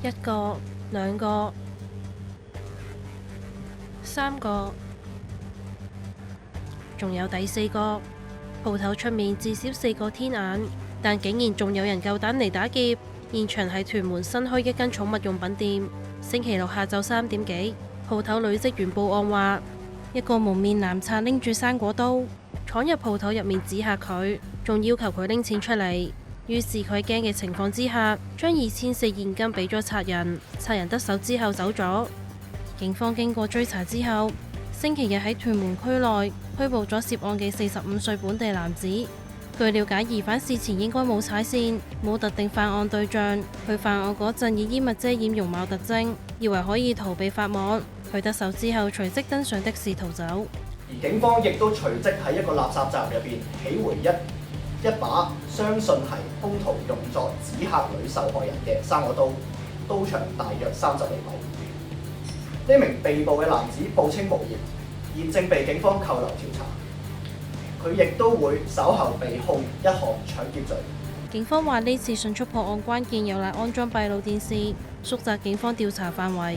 一個、兩個、三個，仲有第四個。鋪頭出面至少4個天眼，但竟然仲有人夠膽嚟打劫。現場係屯門新開一間寵物用品店。星期六下晝3點幾，鋪頭女職員報案話，一個蒙面男賊拎住生果刀闖入鋪頭入面指嚇佢，仲要求佢拎錢出嚟。於是佢喺驚嘅情況之下，將2400現金俾咗賊人。賊人得手之後走咗。警方經過追查之後，星期日喺屯門區內拘捕咗涉案嘅45歲本地男子。據了解，疑犯事前應該冇踩線，冇特定犯案對象。佢犯案嗰陣以衣物遮掩容貌特徵，以為可以逃避法網。佢得手之後，隨即登上的士逃走。而警方亦都隨即喺一個垃圾站入邊起回一把相信係兇徒用作指嚇女受害人嘅生果刀，刀長大約30厘米。呢名被捕嘅男子報稱無業，現正被警方扣留調查。佢亦都會稍後被控一項搶劫罪。警方話呢次迅速破案關鍵有賴安裝閉路電視，縮窄警方調查範圍。